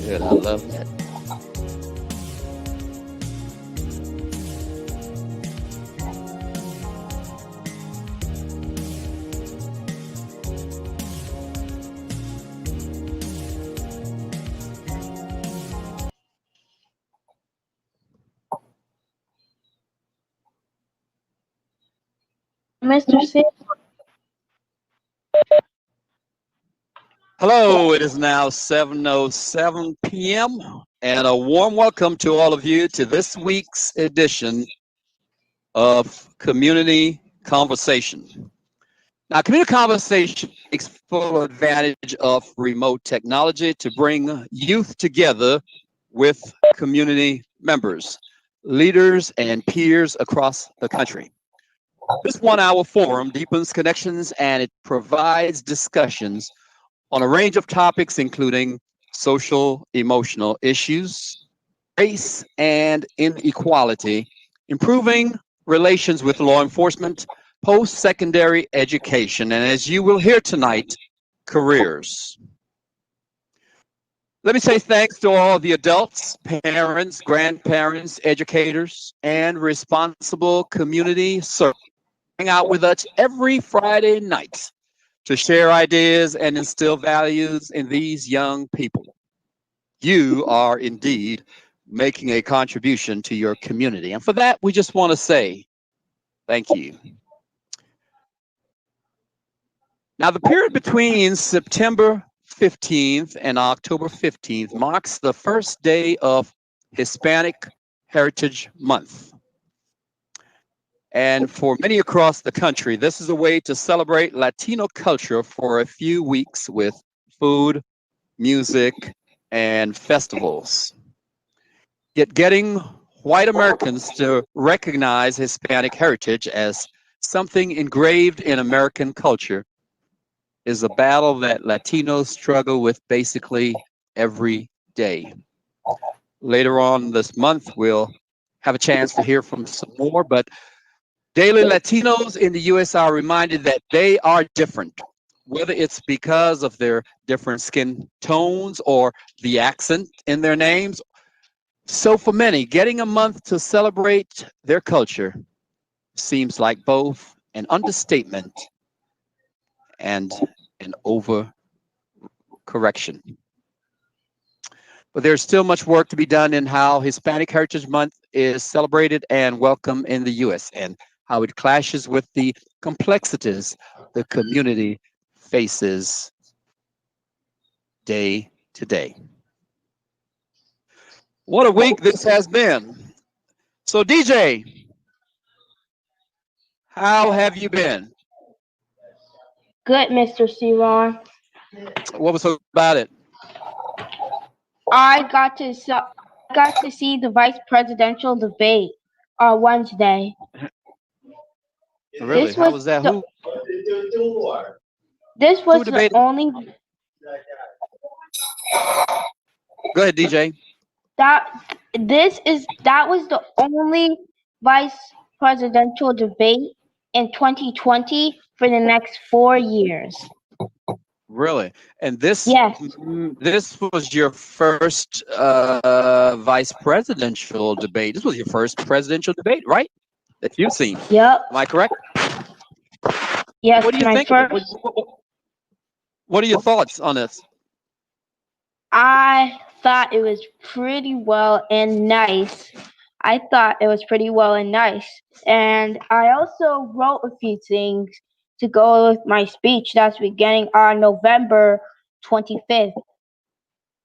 Good. I love that. Mr. C. Hello, it is now 7:07 p.m. and a warm welcome to all of you to this week's edition of Community Conversation. Now, Community Conversation takes full advantage of remote technology to bring youth together with community members, leaders, and peers across the country. This 1 hour forum deepens connections and it provides discussions on a range of topics, including social, emotional issues, race and inequality, improving relations with law enforcement, post secondary education, and as you will hear tonight, careers. Let me say thanks to all the adults, parents, grandparents, educators, and responsible community servants hang out with us every Friday night to share ideas and instill values in these young people. You are indeed making a contribution to your community. And for that, we just want to say thank you. Now, the period between September 15th and October 15th marks the first day of Hispanic Heritage Month. And for many across the country, this is a way to celebrate Latino culture for a few weeks with food, music, and festivals. Yet getting white Americans to recognize Hispanic heritage as something engraved in American culture is a battle that Latinos struggle with basically every day. Later on this month, we'll have a chance to hear from some more, but daily Latinos in the US are reminded that they are different, whether it's because of their different skin tones or the accent in their names. So, for many, getting a month to celebrate their culture seems like both an understatement and an overcorrection. But there's still much work to be done in how Hispanic Heritage Month is celebrated and welcomed in the US and how it clashes with the complexities the community faces day to day. What a week this has been. So, DJ, how have you been? Good, Mr. C. Ron. What was so about it? I got to see the vice presidential debate on Wednesday. Really? This How was was that? the this Who was the debated? only Go ahead, DJ. that that was the only vice presidential debate in 2020 for the next 4 years. Really? And this Yes. this was your first vice presidential debate. This was your first presidential debate, right? That you've seen. Yep. Am I correct? Yes. What do you My think of it? first. What are your thoughts on this? I thought it was pretty well and nice. I thought it was pretty well and nice. And I also wrote a few things to go with my speech that's beginning on November 25th.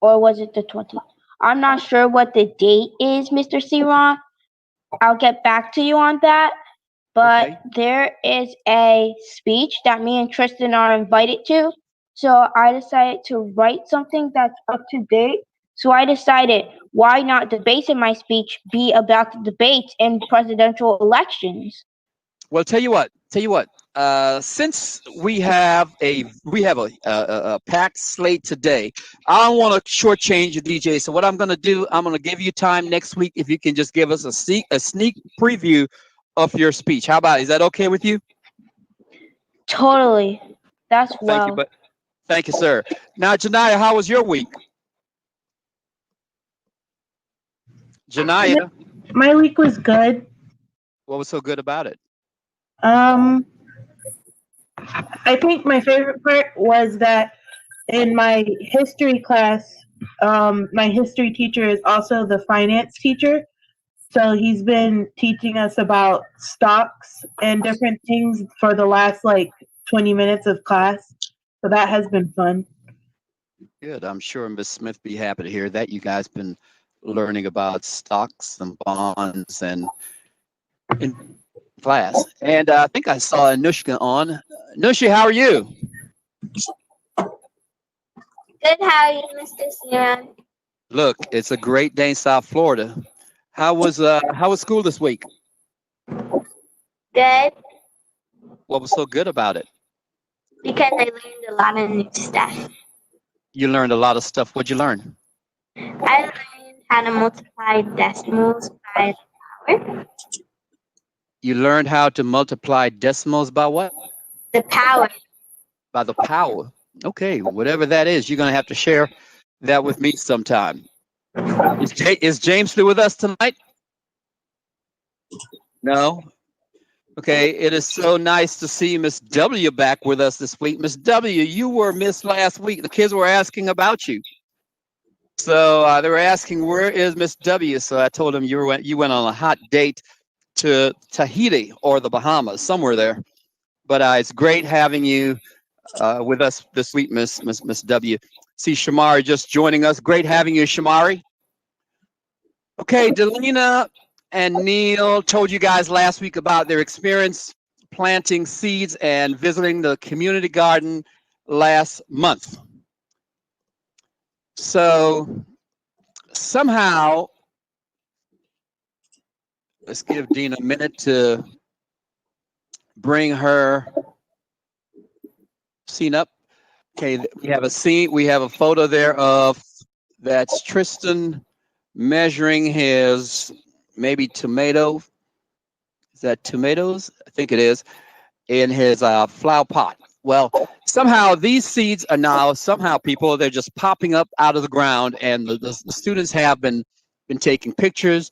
Or was it the 20th? I'm not sure what the date is, Mr. Ciron. I'll get back to you on that. But Okay. there is a speech that me and Tristan are invited to. So I decided to write something that's up to date. So I decided, why not the base of my speech be about the debates and presidential elections? Well, tell you what. Tell you what. Since we have a packed slate today, I don't want to shortchange you, DJ. So what I'm going to do, I'm going to give you time next week if you can just give us a sneak preview of your speech. How about it? Is that okay with you? Totally. That's Thank you, well. but thank you, sir. Now, Janaya, how was your week? Janaya, My week was good. what was so good about it? Um, I think my favorite part was that in my history class, my history teacher is also the finance teacher. So he's been teaching us about stocks and different things for the last like 20 minutes of class. So that has been fun. Good. I'm sure Miss Smith be happy to hear that. You guys been learning about stocks and bonds and in class. And I think I saw Anushka on. Anushka, how are you? Good, how are you, Mr. Siran? Look, it's a great day in South Florida. How was school this week? Good, What was so good about it? because I learned a lot of new stuff. You learned a lot of stuff. What'd you learn? I learned how to multiply decimals by power. You learned how to multiply decimals by what? The power. By the power. Okay, whatever that is, you're gonna have to share that with me sometime. Is James still with us tonight? No. Okay, it is so nice to see Miss W back with us this week. Miss W, you were missed last week. The kids were asking about you. So they were asking, where is Miss W? So I told them you went on a hot date to Tahiti or the Bahamas, somewhere there. But it's great having you with us this week, Miss W. See Shamari just joining us. Great having you, Shamari. Okay, Delina and Neil told you guys last week about their experience planting seeds and visiting the community garden last month. So somehow, let's give Dina a minute to bring her scene up. Okay, we have a scene, we have a photo there of, that's Tristan measuring his maybe tomato. Is that tomatoes? I think it is, in his flower pot. Well, somehow these seeds are now people, they're just popping up out of the ground, and the students have been taking pictures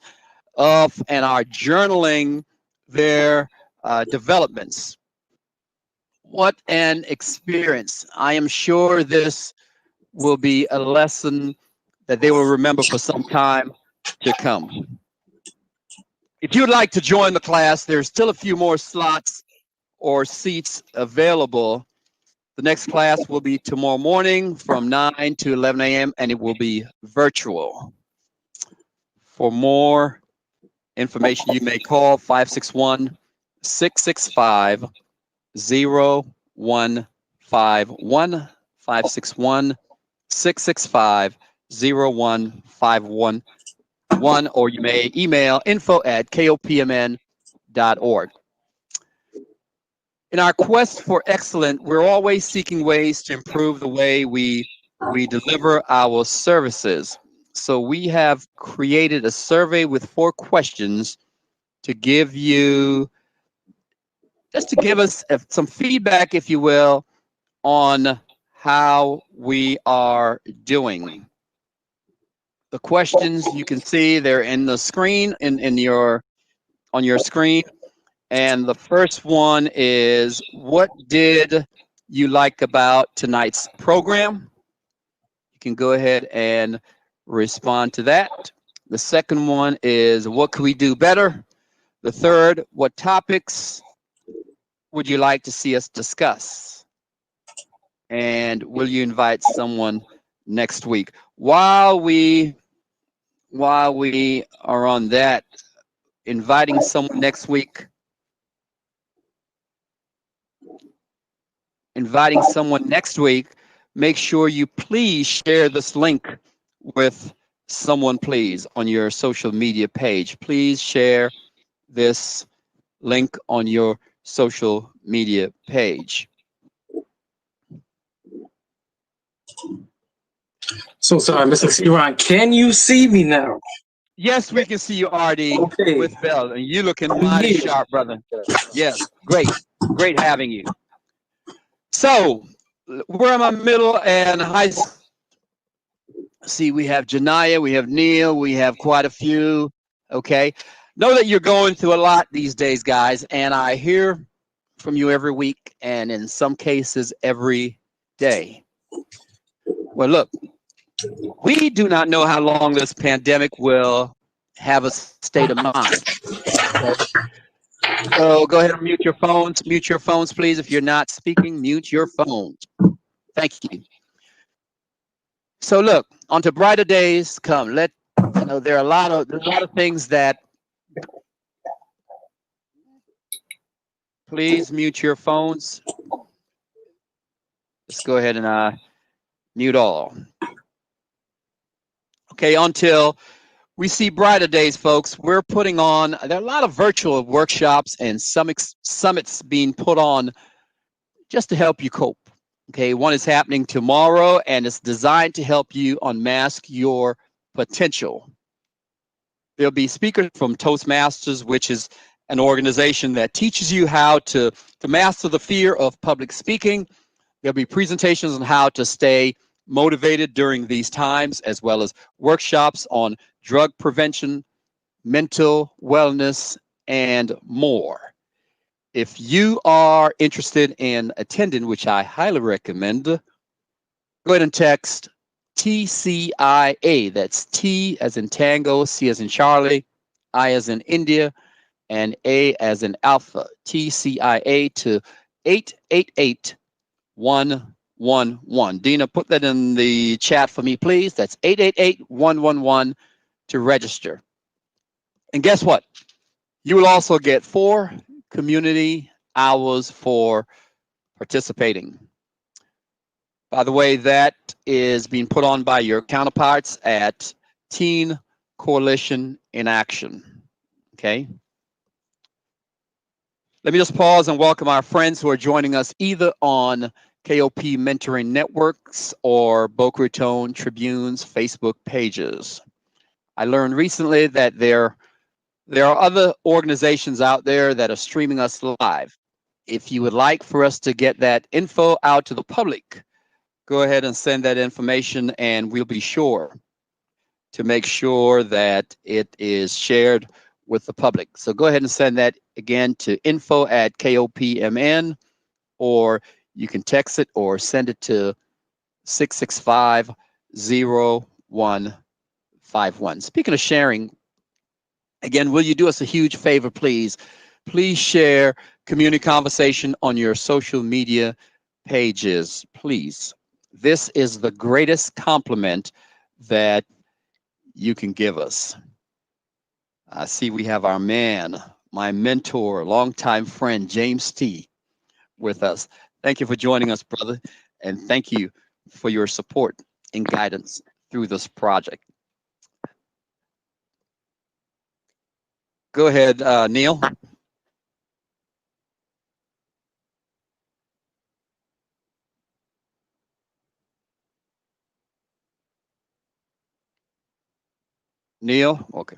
of and are journaling their developments. What an experience. I am sure this will be a lesson that they will remember for some time to come. If you'd like to join the class, there's still a few more slots or seats available. The next class will be tomorrow morning from 9 to 11 a.m. and it will be virtual. For more information, you may call 561-665-0151, 561-665-0151, or you may email info@kopmn.org. In our quest for excellence, we're always seeking ways to improve the way we deliver our services. So we have created a survey with 4 questions to give you, just to give us some feedback, if you will, on how we are doing. The questions, you can see they're in the screen, on your screen. And the first one is, what did you like about tonight's program? You can go ahead and respond to that. The second one is, what could we do better? The third, what topics would you like to see us discuss? And will you invite someone next week? While we are on that, inviting someone next week, make sure you please share this link with someone, please, on your social media page. Please share this link on your social media page. So sorry, Mr. Siran, can you see me now? Yes, we can see you, RD, Okay. with Bell, and you looking mighty sharp, brother. Yes, great having you. So we're in my middle and high school. See, we have Janaya, we have Neil, we have quite a few. Okay. Know that you're going through a lot these days, guys, and I hear from you every week and in some cases every day. Well, look, we do not know how long this pandemic will have us state of mind. Okay? So go ahead and mute your phones. Mute your phones, please. If you're not speaking, mute your phones. Thank you. So look, on to brighter days come. There are there's a lot of things that. Please mute your phones. Let's go ahead and mute all. Okay, until we see brighter days, folks, we're putting on, there are a lot of virtual workshops and summits being put on just to help you cope. Okay, one is happening tomorrow and it's designed to help you unmask your potential. There'll be speakers from Toastmasters, which is an organization that teaches you how to master the fear of public speaking. There'll be presentations on how to stay motivated during these times, as well as workshops on drug prevention, mental wellness, and more. If you are interested in attending, which I highly recommend, go ahead and text TCIA. That's T as in Tango, C as in Charlie, I as in India, and A as in Alpha. TCIA to 888-111. Dina, put that in the chat for me, please. That's 888-111 to register. And guess what? You will also get 4 community hours for participating. By the way, that is being put on by your counterparts at Teen Coalition in Action. Okay. Let me just pause and welcome our friends who are joining us either on KOP Mentoring Networks or Boca Raton Tribune's Facebook pages. I learned recently that there are other organizations out there that are streaming us live. If you would like for us to get that info out to the public, go ahead and send that information and we'll be sure to make sure that it is shared with the public. So go ahead and send that again to info@KOPMN, or you can text it or send it to 665-0151. Speaking of sharing, again, will you do us a huge favor, please? Please share community conversation on your social media pages, please. This is the greatest compliment that you can give us. I see we have our man, my mentor, longtime friend, James T, with us. Thank you for joining us, brother, and thank you for your support and guidance through this project. Go ahead, Neil. Neil, okay.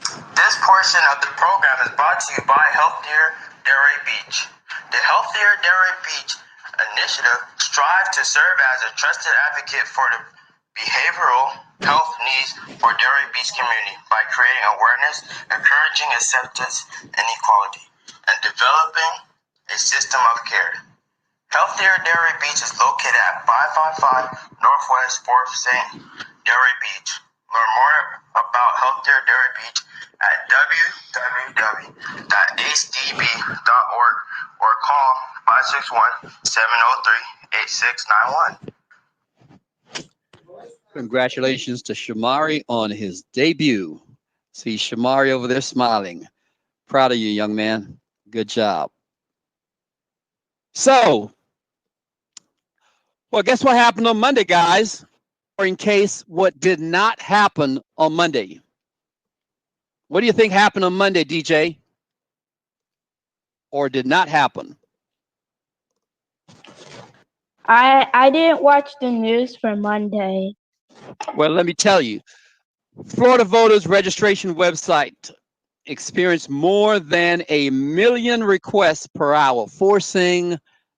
This portion of the program is brought to you by Healthier Delray Beach. The Healthier Delray Beach initiative strives to serve as a trusted advocate for the behavioral health needs for Delray Beach community by creating awareness, encouraging acceptance and equality, and developing a system of care. Healthier Delray Beach is located at 555 Northwest 4th St. Delray Beach. Learn more about Healthier Delray Beach at www.acedb.org or call 561-703-8691. Congratulations to Shamari on his debut. See Shamari over there smiling. Proud of you, young man. Good job. So, well, guess what happened on Monday, guys? Or in case what did not happen on Monday. What do you think happened on Monday, DJ? Or did not happen? I didn't watch the news for Monday. Well, let me tell you. Florida voters registration website experienced more than 1 million requests per hour, forcing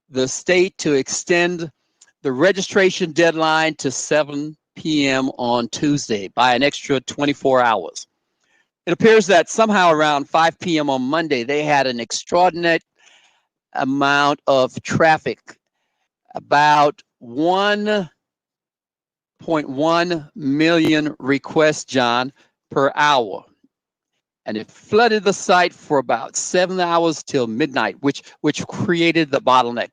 the state to extend the registration deadline to 7 p.m. on Tuesday by an extra 24 hours. It appears that somehow around 5 p.m. on Monday, they had an extraordinary amount of traffic, about 1.1 million requests, John, per hour. And it flooded the site for about 7 hours till midnight, which created the bottleneck.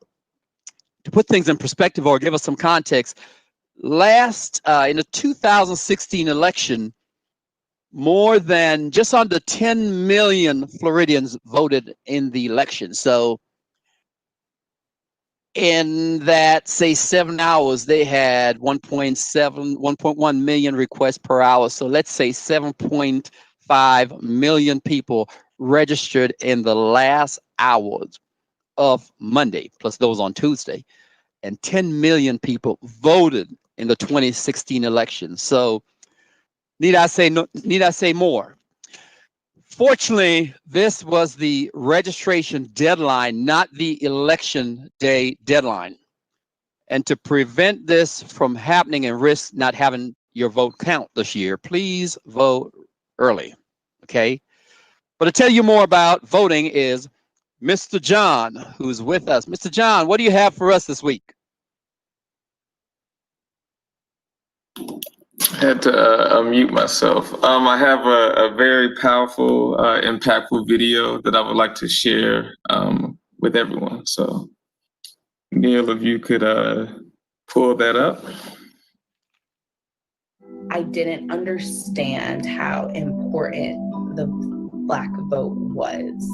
To put things in perspective or give us some context, in the 2016 election, more than just under 10 million Floridians voted in the election. So in that, say, 7 hours, they had 1.1 million requests per hour. So let's say 7.5 million people registered in the last hours of Monday, plus those on Tuesday. And 10 million people voted in the 2016 election. So need I say more? Fortunately, this was the registration deadline, not the election day deadline. And to prevent this from happening and risk not having your vote count this year, please vote early, okay? But to tell you more about voting is Mr. John, who's with us. Mr. John, what do you have for us this week? I had to unmute myself. I have a very powerful, impactful video that I would like to share with everyone. So, Neil, if you could pull that up. I didn't understand how important the Black vote was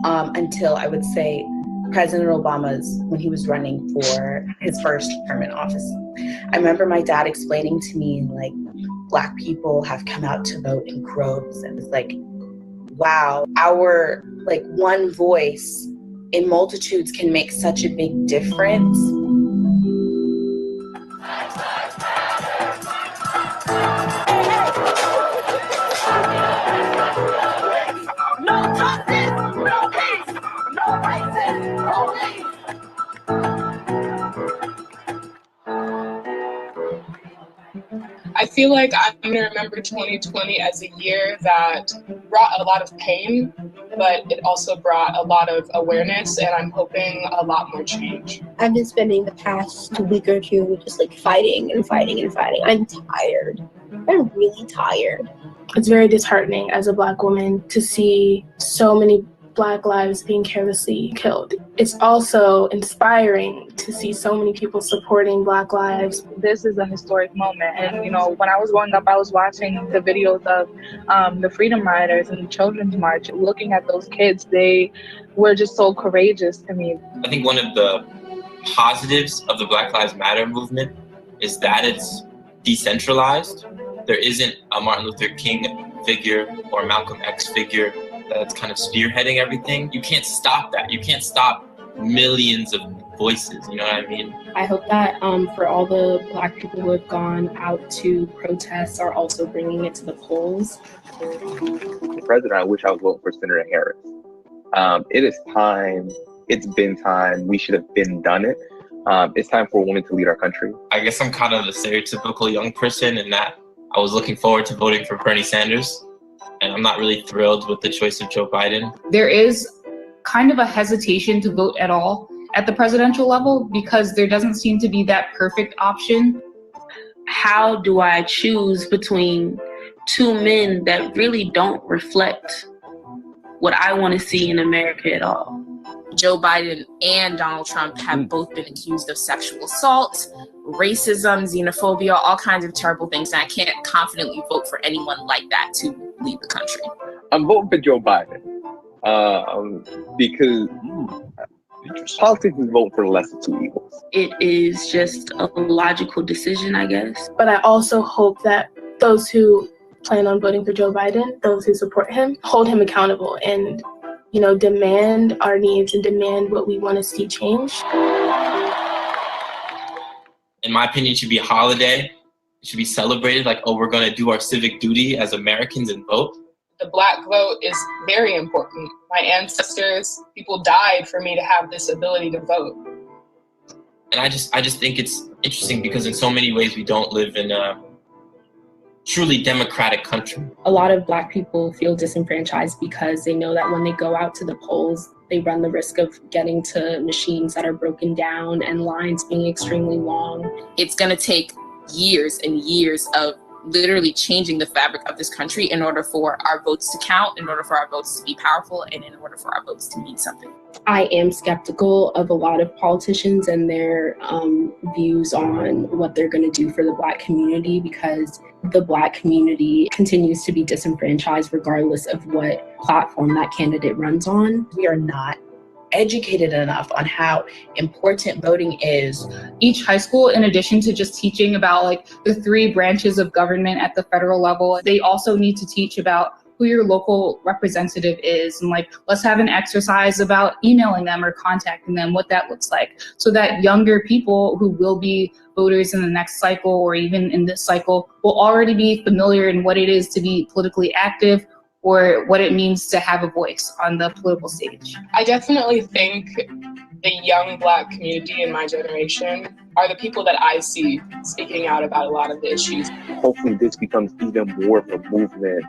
until I would say President Obama's, when he was running for his first term in office. I remember my dad explaining to me, like, Black people have come out to vote in groves, and it's like, wow, our like one voice in multitudes can make such a big difference. No justice, no peace, no racist, no peace. I feel like I'm going to remember 2020 as a year that brought a lot of pain, but it also brought a lot of awareness, and I'm hoping a lot more change. I've been spending the past week or two just like fighting and fighting and fighting. I'm tired. I'm really tired. It's very disheartening as a Black woman to see so many Black lives being carelessly killed. It's also inspiring to see so many people supporting Black lives. This is a historic moment. And, you know, when I was growing up, I was watching the videos of the Freedom Riders and the Children's March. Looking at those kids, they were just so courageous to me. I think one of the positives of the Black Lives Matter movement is that it's decentralized. There isn't a Martin Luther King figure or a Malcolm X figure that's kind of spearheading everything. You can't stop that. You can't stop millions of voices, you know what I mean? I hope that for all the Black people who have gone out to protest are also bringing it to the polls. The president, I wish I was voting for Senator Harris. It is time. It's been time. We should have been done it. It's time for women to lead our country. I guess I'm kind of the stereotypical young person in that I was looking forward to voting for Bernie Sanders, and I'm not really thrilled with the choice of Joe Biden. There is kind of a hesitation to vote at all at the presidential level because there doesn't seem to be that perfect option. How do I choose between two men that really don't reflect what I want to see in America at all? Joe Biden and Donald Trump have both been accused of sexual assault, racism, xenophobia, all kinds of terrible things. And I can't confidently vote for anyone like that to lead the country. I'm voting for Joe Biden because politics is voting for the lesser two evils. It is just a logical decision, I guess. But I also hope that those who plan on voting for Joe Biden, those who support him, hold him accountable and, you know, demand our needs and demand what we want to see change. In my opinion, it should be a holiday. It should be celebrated like, oh, we're going to do our civic duty as Americans and vote. The Black vote is very important. My ancestors, people died for me to have this ability to vote. And I just think it's interesting because in so many ways we don't live in a truly democratic country. A lot of Black people feel disenfranchised because they know that when they go out to the polls, they run the risk of getting to machines that are broken down and lines being extremely long. It's going to take years and years of literally changing the fabric of this country in order for our votes to count, in order for our votes to be powerful, and in order for our votes to mean something. I am skeptical of a lot of politicians and their views on what they're going to do for the Black community, because the Black community continues to be disenfranchised regardless of what platform that candidate runs on. We are not educated enough on how important voting is. Each high school, in addition to just teaching about like the 3 branches of government at the federal level, they also need to teach about who your local representative is, and like, let's have an exercise about emailing them or contacting them, what that looks like, so that younger people who will be voters in the next cycle or even in this cycle will already be familiar in what it is to be politically active or what it means to have a voice on the political stage. I definitely think the young Black community in my generation are the people that I see speaking out about a lot of the issues. Hopefully this becomes even more of a movement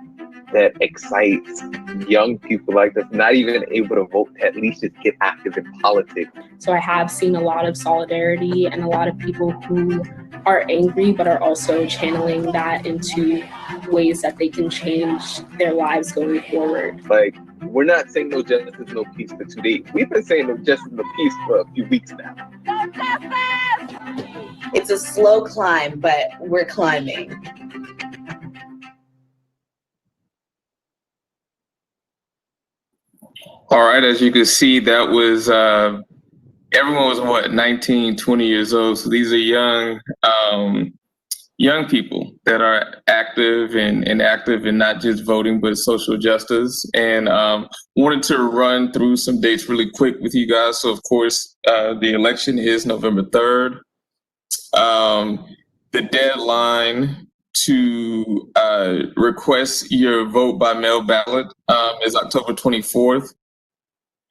that excites young people like us, not even able to vote, to at least just get active in politics. So I have seen a lot of solidarity and a lot of people who are angry but are also channeling that into ways that they can change their lives going forward. Like, we're not saying no justice, no peace for 2 days. We've been saying no justice, no peace for a few weeks now. It's a slow climb, but we're climbing. All right, as you can see, that was, everyone was what, 19, 20 years old. So these are young people that are active and active in not just voting, but social justice. And wanted to run through some dates really quick with you guys. So of course, the election is November 3rd. The deadline to request your vote by mail ballot is October 24th.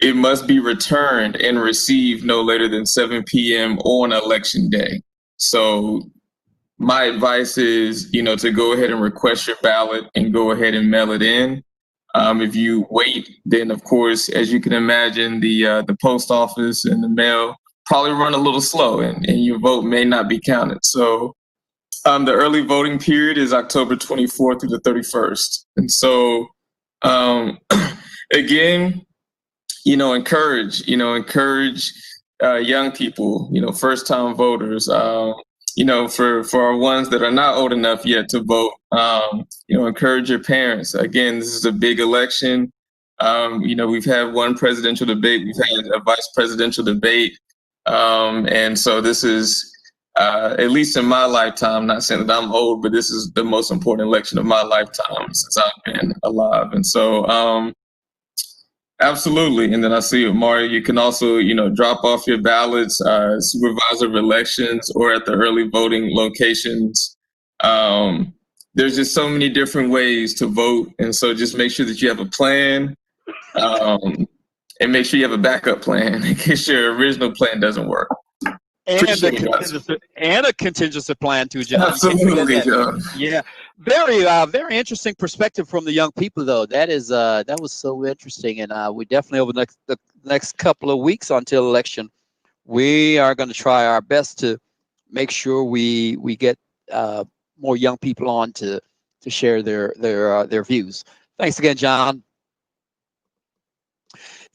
It must be returned and received no later than 7 p.m. on election day. So my advice is, to go ahead and request your ballot and go ahead and mail it in. If you wait, then of course, as you can imagine, the post office and the mail probably run a little slow and your vote may not be counted. So the early voting period is October 24th through the 31st. And so again, encourage young people, first time voters, for our ones that are not old enough yet to vote, encourage your parents. Again, this is a big election. We've had one presidential debate, we've had a vice presidential debate. And so this is, at least in my lifetime, not saying that I'm old, but this is the most important election of my lifetime since I've been alive. And so, absolutely. And then I see Mario, you can also, drop off your ballots, supervisor of elections, or at the early voting locations. There's just so many different ways to vote. And so just make sure that you have a plan, and make sure you have a backup plan in case your original plan doesn't work. And a contingency plan too, John. Absolutely, John. Yeah, very interesting perspective from the young people, though. That was so interesting, and we definitely over the next couple of weeks until election, we are going to try our best to make sure we get more young people on to share their views. Thanks again, John.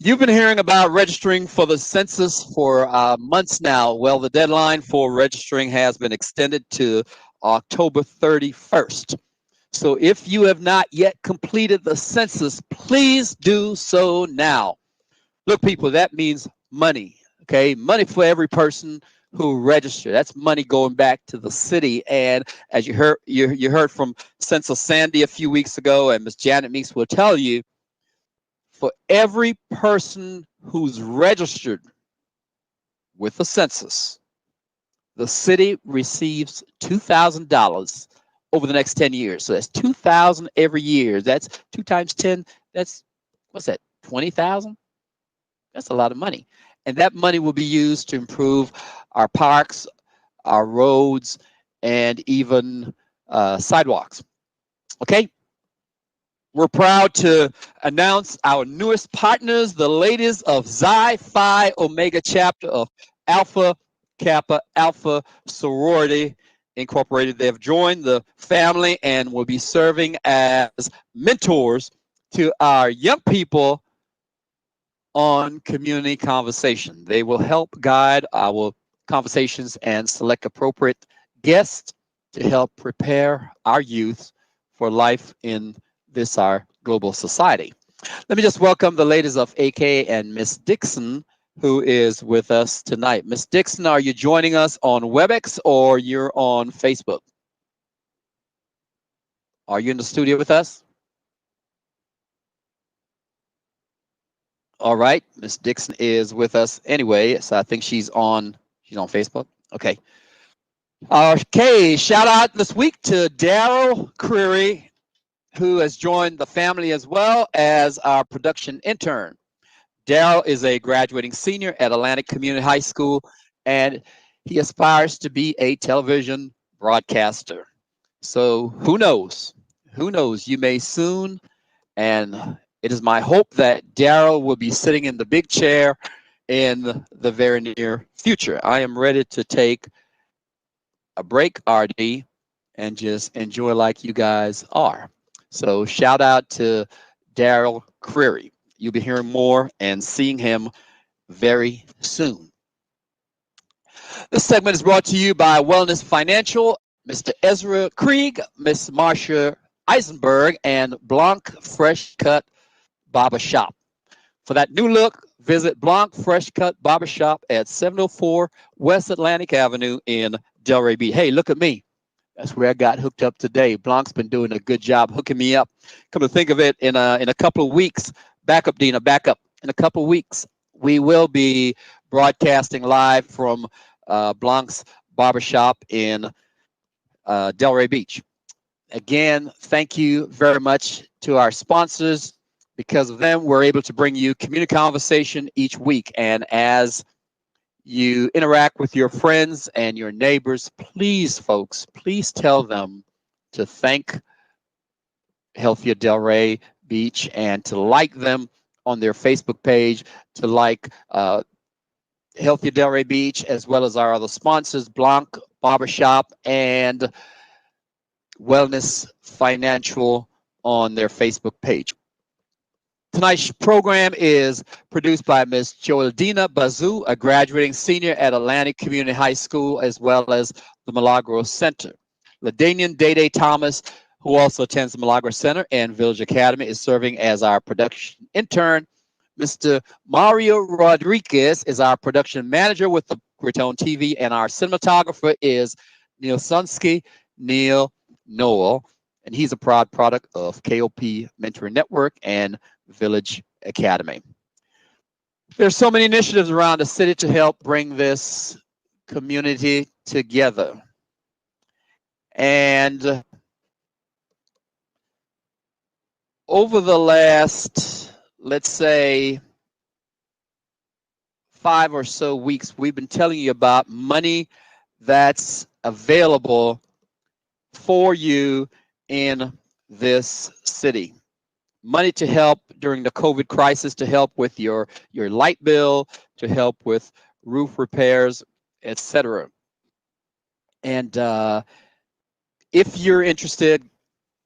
You've been hearing about registering for the census for months now. Well, the deadline for registering has been extended to October 31st. So if you have not yet completed the census, please do so now. Look, people, that means money, okay? Money for every person who registered. That's money going back to the city. And as you heard from Census Sandy a few weeks ago, and Ms. Janet Meeks will tell you, for every person who's registered with the census, the city receives $2,000 over the next 10 years. So that's $2,000 every year. That's 2 times 10. That's, what's that, 20,000? That's a lot of money. And that money will be used to improve our parks, our roads, and even sidewalks. Okay? We're proud to announce our newest partners, the ladies of Xi Phi Omega chapter of Alpha Kappa Alpha Sorority Incorporated. They have joined the family and will be serving as mentors to our young people on community conversation. They will help guide our conversations and select appropriate guests to help prepare our youth for life in this our global society. Let me just welcome the ladies of AK and Miss Dixon, who is with us tonight. Miss Dixon, are you joining us on WebEx or you're on Facebook? Are you in the studio with us? All right, Miss Dixon is with us anyway, so I think she's on Facebook. Okay. Okay, shout out this week to Daryl Creary, who has joined the family as well as our production intern. Daryl is a graduating senior at Atlantic Community High School, and he aspires to be a television broadcaster. So who knows? Who knows? You may soon, and it is my hope that Daryl will be sitting in the big chair in the very near future. I am ready to take a break, RD, and just enjoy like you guys are. So shout out to Daryl Creary. You'll be hearing more and seeing him very soon. This segment is brought to you by Wellness Financial, Mr. Ezra Krieg, Miss Marsha Eisenberg, and Blanc Fresh Cut Barber Shop. For that new look, visit Blanc Fresh Cut Barber Shop at 704 West Atlantic Avenue in Delray Beach. Hey, look at me. That's where I got hooked up today. Blanc's been doing a good job hooking me up. Come to think of it, in a couple of weeks, back up, Dina, back up. In a couple of weeks, we will be broadcasting live from Blanc's Barbershop in Delray Beach. Again, thank you very much to our sponsors. Because of them, we're able to bring you community conversation each week. And as you interact with your friends and your neighbors, please, folks, please tell them to thank Healthier Delray Beach and to like them on their Facebook page, to like Healthier Delray Beach, as well as our other sponsors, Blanc Barbershop and Wellness Financial on their Facebook page. Tonight's program is produced by Ms. Joeldina Bazoo, a graduating senior at Atlantic Community High School, as well as the Milagros Center. LaDanian Day Thomas, who also attends the Milagros Center and Village Academy, is serving as our production intern. Mr. Mario Rodriguez is our production manager with the Gritone TV, and our cinematographer is Neil Sunsky, Neil Noel, and he's a proud product of KOP Mentoring Network and Village Academy. There's so many initiatives around the city to help bring this community together. And over the last, let's say, 5 or so weeks, we've been telling you about money that's available for you in this city. Money to help during the COVID crisis, to help with your light bill, to help with roof repairs, etc. And if you're interested,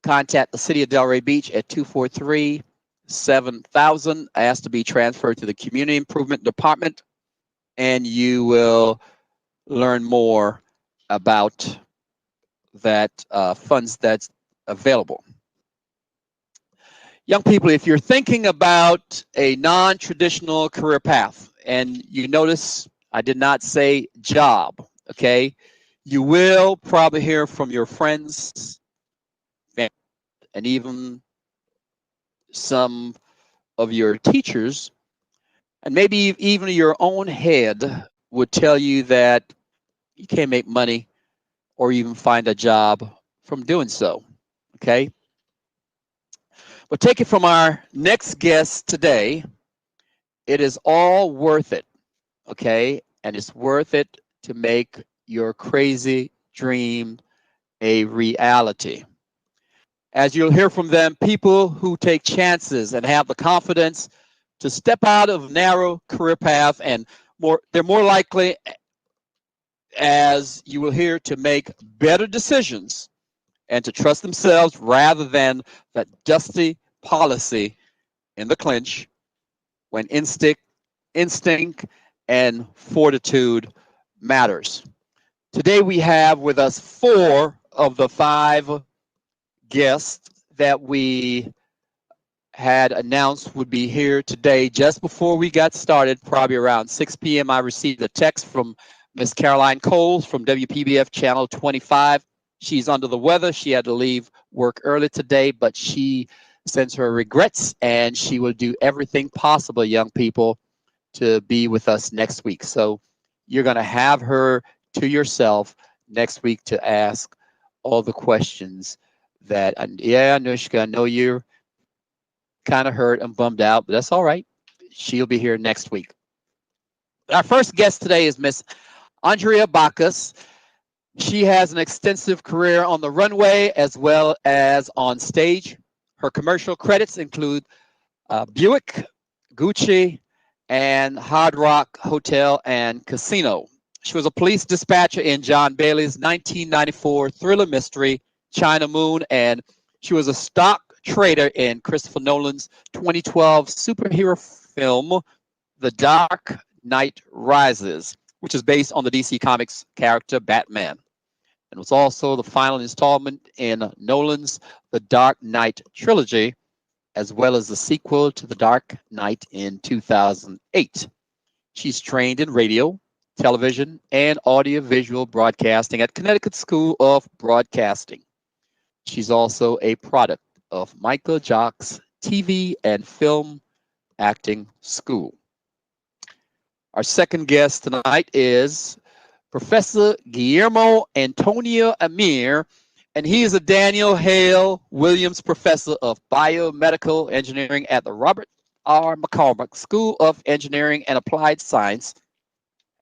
contact the City of Delray Beach at 243-7000. Ask to be transferred to the Community Improvement Department, and you will learn more about that funds that's available. Young people, if you're thinking about a non-traditional career path, and you notice I did not say job, okay? You will probably hear from your friends and even some of your teachers, and maybe even your own head would tell you that you can't make money or even find a job from doing so, okay? But take it from our next guest today, it is all worth it, okay? And it's worth it to make your crazy dream a reality. As you'll hear from them, people who take chances and have the confidence to step out of narrow career path and they're more likely, as you will hear, to make better decisions and to trust themselves rather than that dusty policy in the clinch when instinct and fortitude matters. Today we have with us 4 of the 5 guests that we had announced would be here today. Just before we got started, probably around 6 p.m., I received a text from Miss Caroline Coles from WPBF Channel 25. She's under the weather. She had to leave work early today, but she sends her regrets, and she will do everything possible, young people, to be with us next week. So you're going to have her to yourself next week to ask all the questions that, yeah, Anushka, I know you're kind of hurt and bummed out, but that's all right. She'll be here next week. Our first guest today is Miss Andrea Bacchus. She has an extensive career on the runway as well as on stage. Her commercial credits include Buick, Gucci, and Hard Rock Hotel and Casino. She was a police dispatcher in John Bailey's 1994 thriller mystery, China Moon, and she was a stock trader in Christopher Nolan's 2012 superhero film, The Dark Knight Rises, which is based on the DC Comics character Batman. And was also the final installment in Nolan's The Dark Knight trilogy, as well as the sequel to The Dark Knight in 2008. She's trained in radio, television, and audiovisual broadcasting at Connecticut School of Broadcasting. She's also a product of Michael Jock's TV and Film Acting School. Our second guest tonight is Professor Guillermo Antonio Amir, and he is a Daniel Hale Williams Professor of Biomedical Engineering at the Robert R. McCormick School of Engineering and Applied Science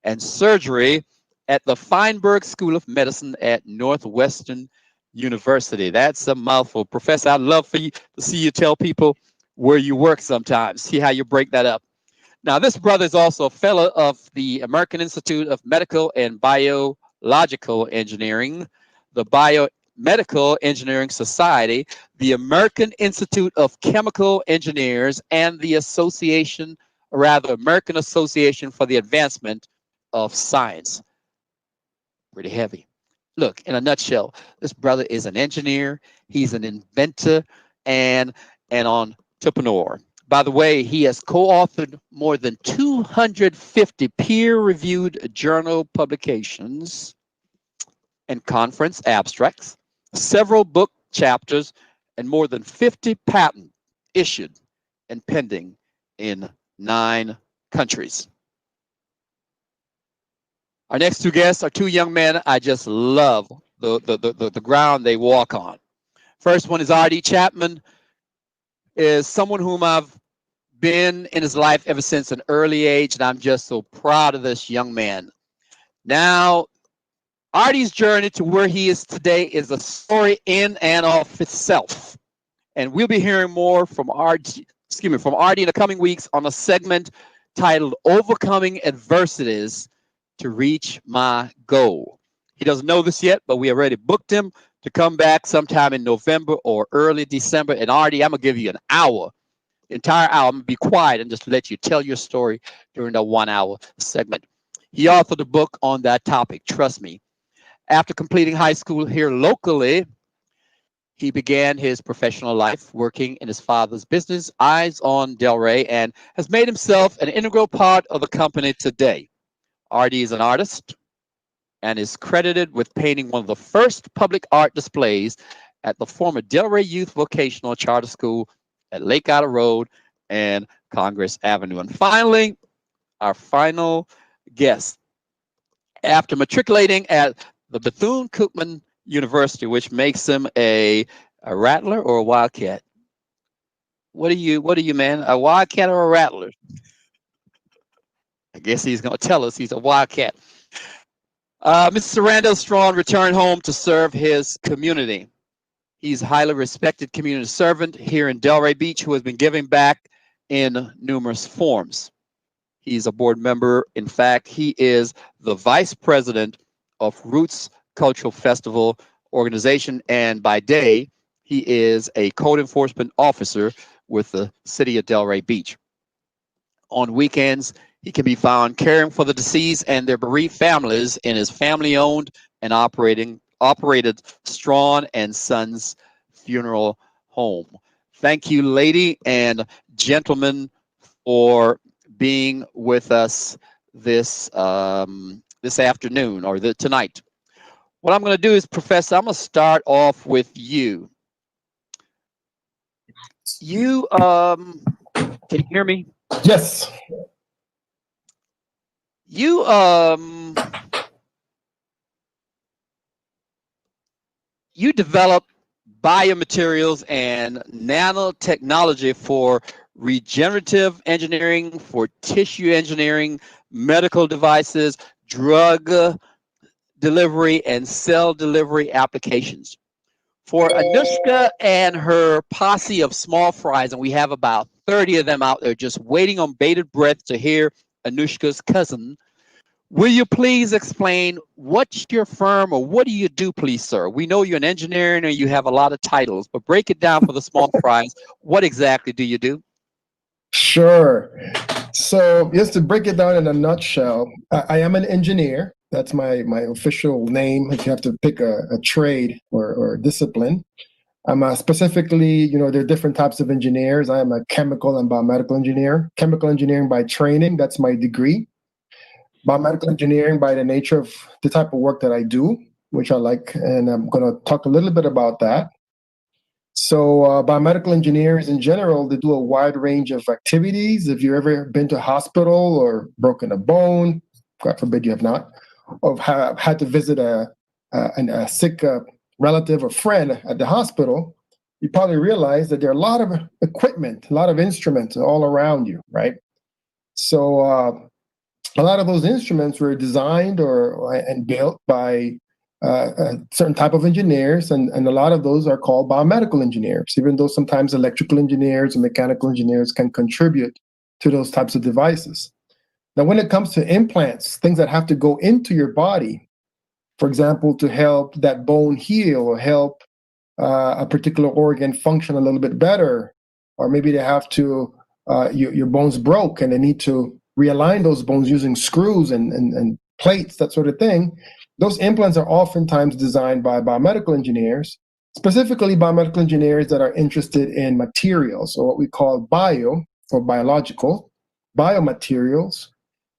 and Surgery at the Feinberg School of Medicine at Northwestern University. That's a mouthful. Professor, I'd love for you to see you tell people where you work sometimes, see how you break that up. Now, this brother is also a fellow of the American Institute of Medical and Biological Engineering, the Biomedical Engineering Society, the American Institute of Chemical Engineers, and the American Association for the Advancement of Science. Pretty heavy. Look, in a nutshell, this brother is an engineer, he's an inventor, and an entrepreneur. By the way, he has co-authored more than 250 peer-reviewed journal publications and conference abstracts, several book chapters, and more than 50 patents issued and pending in 9 countries. Our next 2 guests are 2 young men. I just love the ground they walk on. First one is R.D. Chapman, is someone whom I've been in his life ever since an early age, and I'm just so proud of this young man. Now, R.D.'s journey to where he is today is a story in and of itself. And we'll be hearing more from R.D. in the coming weeks on a segment titled Overcoming Adversities to Reach My Goal. He doesn't know this yet, but we already booked him to come back sometime in November or early December. And R.D., I'm going to give you an hour, entire hour. I'm going to be quiet and just let you tell your story during the 1-hour segment. He authored a book on that topic, trust me. After completing high school here locally, he began his professional life working in his father's business, Eyes on Delray, and has made himself an integral part of the company today. R.D. is an artist and is credited with painting one of the first public art displays at the former Delray Youth Vocational Charter School at Lake Ida Road and Congress Avenue. And finally, our final guest. After matriculating at the Bethune-Cookman University, which makes him a rattler or a wildcat? What are you, man? A wildcat or a rattler? I guess he's going to tell us he's a wildcat. Mr. Randall Strawn returned home to serve his community. He's a highly respected community servant here in Delray Beach who has been giving back in numerous forms. He's a board member. In fact, he is the vice president of Roots Cultural Festival organization, and by day, he is a code enforcement officer with the city of Delray Beach. On weekends, he can be found caring for the deceased and their bereaved families in his family-owned and operated Strawn and Sons Funeral Home. Thank you, lady and gentlemen, for being with us this afternoon or tonight. What I'm going to do is, Professor, I'm going to start off with you. You can you hear me? Yes. You you develop biomaterials and nanotechnology for regenerative engineering, for tissue engineering, medical devices, drug delivery, and cell delivery applications. For Anushka and her posse of small fries, and we have about 30 of them out there just waiting on bated breath to hear Anushka's cousin, will you please explain what's your firm or what do you do, please, sir? We know you're an engineer and you have a lot of titles, but break it down for the small fries. What exactly do you do? Sure. So just to break it down in a nutshell, I am an engineer. That's my official name if you have to pick a trade or discipline. I'm specifically, there are different types of engineers. I am a chemical and biomedical engineer. Chemical engineering by training, that's my degree. Biomedical engineering by the nature of the type of work that I do, which I like, and I'm going to talk a little bit about that. So biomedical engineers in general, they do a wide range of activities. If you've ever been to a hospital or broken a bone, God forbid you have not, or have had to visit a sick relative or friend at the hospital, you probably realize that there are a lot of equipment, a lot of instruments all around you, right? So a lot of those instruments were designed and built by a certain type of engineers, and a lot of those are called biomedical engineers, even though sometimes electrical engineers and mechanical engineers can contribute to those types of devices. Now, when it comes to implants, things that have to go into your body, for example, to help that bone heal or help a particular organ function a little bit better, or maybe they have to, your bones broke and they need to realign those bones using screws and plates, that sort of thing. Those implants are oftentimes designed by biomedical engineers, specifically biomedical engineers that are interested in materials, or what we call bio or biological biomaterials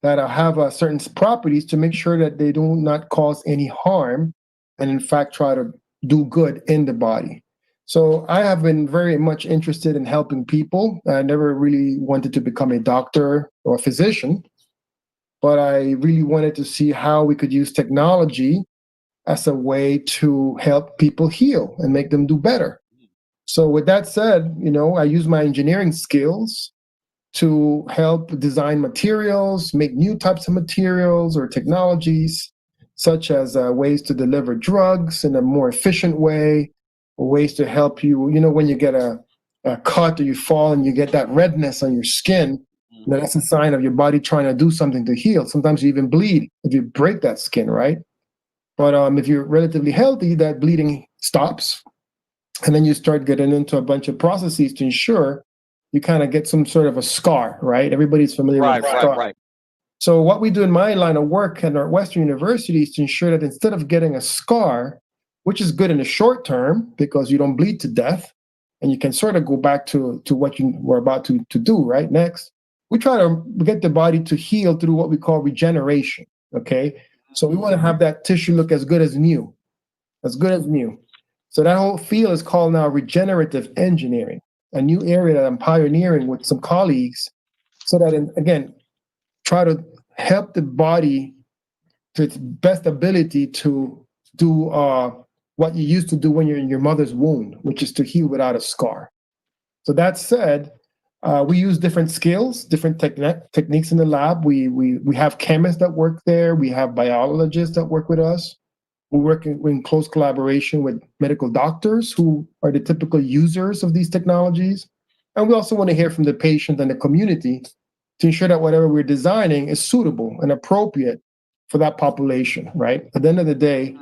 that have certain properties to make sure that they do not cause any harm and in fact try to do good in the body. So I have been very much interested in helping people. I never really wanted to become a doctor or a physician, but I really wanted to see how we could use technology as a way to help people heal and make them do better. So with that said, I use my engineering skills to help design materials, make new types of materials or technologies, such as ways to deliver drugs in a more efficient way, or ways to help you, when you get a cut or you fall and you get that redness on your skin, that's a sign of your body trying to do something to heal. Sometimes you even bleed if you break that skin, right? But if you're relatively healthy, that bleeding stops. And then you start getting into a bunch of processes to ensure you kind of get some sort of a scar, right? Everybody's familiar with a scar. Right. So what we do in my line of work at Northwestern University is to ensure that instead of getting a scar, which is good in the short term because you don't bleed to death, and you can sort of go back to what you were about to do, right? Next, we try to get the body to heal through what we call regeneration, okay? So we want to have that tissue look as good as new, as good as new. So that whole field is called now regenerative engineering, a new area that I'm pioneering with some colleagues so that, again, try to help the body to its best ability to do what you used to do when you're in your mother's womb, which is to heal without a scar. So that said, We use different skills, different techniques in the lab. We have chemists that work there. We have biologists that work with us. We work in close collaboration with medical doctors who are the typical users of these technologies. And we also want to hear from the patient and the community to ensure that whatever we're designing is suitable and appropriate for that population, right? At the end of the day,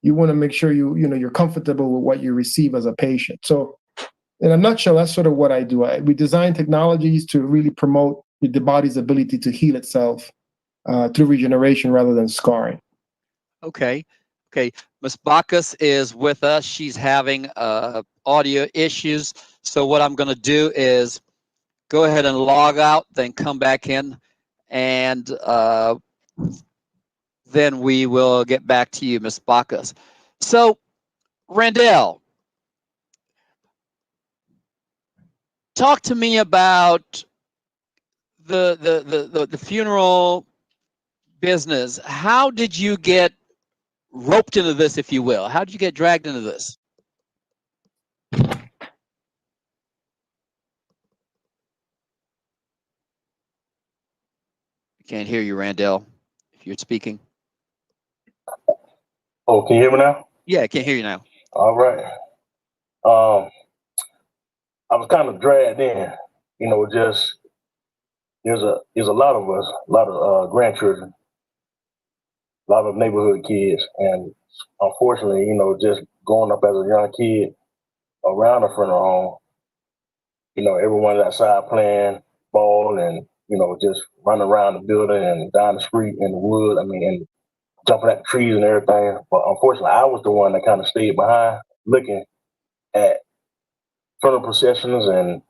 you want to make sure you're comfortable with what you receive as a patient. So in a nutshell, that's sort of what I do. We design technologies to really promote the body's ability to heal itself through regeneration rather than scarring. Okay. Ms. Bacchus is with us. She's having audio issues. So what I'm going to do is go ahead and log out, then come back in, and then we will get back to you, Ms. Bacchus. So, Randell, talk to me about the funeral business. How did you get roped into this, if you will? How did you get dragged into this? I can't hear you, Randell, if you're speaking. Oh, can you hear me now? Yeah, I can hear you now. All right. I was kind of dragged in, just there's a lot of us, a lot of grandchildren, a lot of neighborhood kids, and unfortunately, just growing up as a young kid around a funeral home, everyone's outside playing ball and just running around the building and down the street in the wood. And jumping at the trees and everything. But unfortunately, I was the one that kind of stayed behind, looking at funeral processions and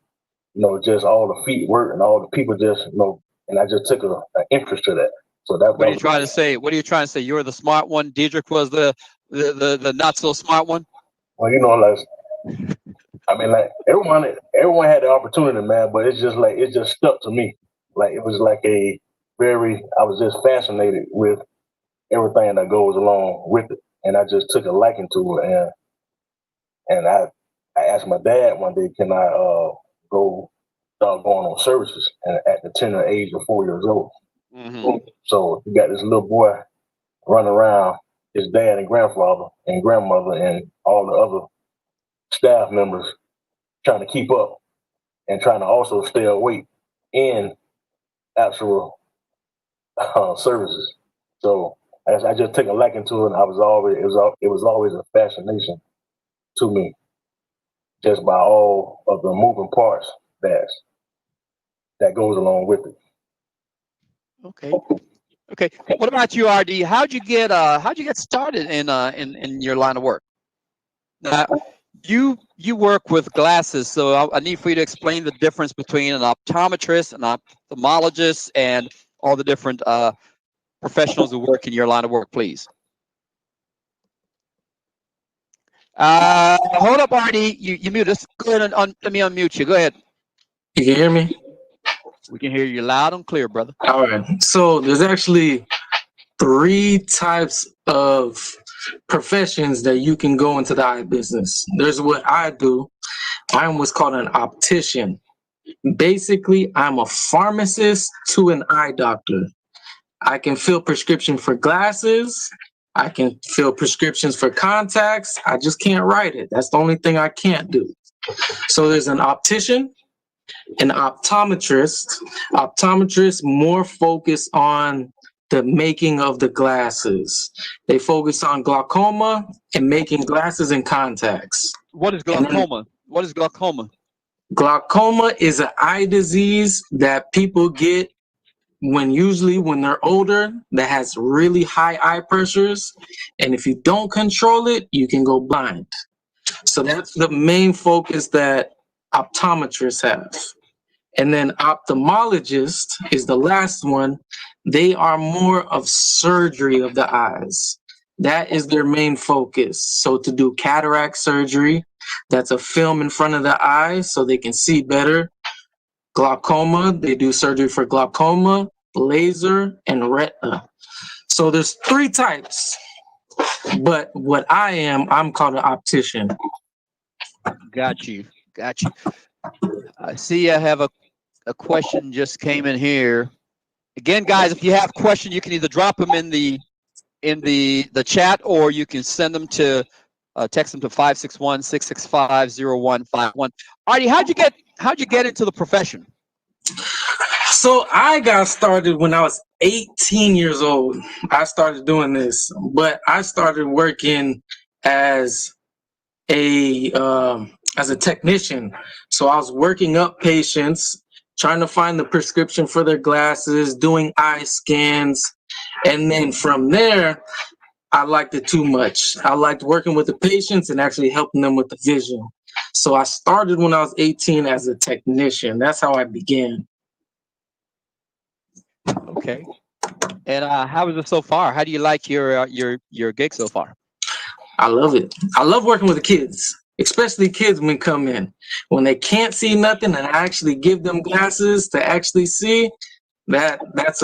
just all the feet work and all the people just and I just took an interest to that. So that. What are you trying to say? What are you trying to say? You're the smart one. Diedrich was the not so smart one. Well, like everyone had the opportunity, man, but it's just like it just stuck to me. Like it was like I was just fascinated with everything that goes along with it, and I just took a liking to it. And I asked my dad one day, can I go start going on services? And at the tender age of 4 years old. Mm-hmm. So you got this little boy running around, his dad and grandfather and grandmother and all the other staff members trying to keep up and trying to also stay awake in actual services. So I just took a liking to it, and it was always a fascination to me, just by all of the moving parts that goes along with it. Okay. What about you, RD? How'd you get started in your line of work? Now, you work with glasses, so I need for you to explain the difference between an optometrist, an ophthalmologist, and all the different professionals who work in your line of work, please. Hold up, RD. You mute us. Go ahead and let me unmute you. Go ahead. You can hear me? We can hear you loud and clear, brother. All right. So there's actually 3 types of professions that you can go into the eye business. There's what I do. I'm what's called an optician. Basically, I'm a pharmacist to an eye doctor. I can fill prescription for glasses. I can fill prescriptions for contacts. I just can't write it. That's the only thing I can't do. So there's an optician, an optometrist. Optometrists more focus on the making of the glasses. They focus on glaucoma and making glasses and contacts. What is glaucoma? What is glaucoma? Glaucoma is an eye disease that people get usually when they're older, that has really high eye pressures. And if you don't control it, you can go blind. So that's the main focus that optometrists have. And then ophthalmologist is the last one. They are more of surgery of the eyes. That is their main focus. So to do cataract surgery, that's a film in front of the eye so they can see better. Glaucoma, they do surgery for glaucoma, laser, and retina. So there's 3 types. But what I'm called an optician. Got you. I see I have a a question just came in here. Again, guys, if you have questions, you can either drop them in the chat, or you can send them to text them to 561-665-0151. Artie, how'd you get into the profession? So I got started when I was 18 years old. I started doing this, but I started working as a technician. So I was working up patients, trying to find the prescription for their glasses, doing eye scans, and then from there, I liked it too much. I liked working with the patients and actually helping them with the vision. So I started when I was 18 as a technician. That's how I began. Okay. And how is it so far? How do you like your gig so far? I love it. I love working with the kids, especially kids when they come in. When they can't see nothing and I actually give them glasses to actually see, that's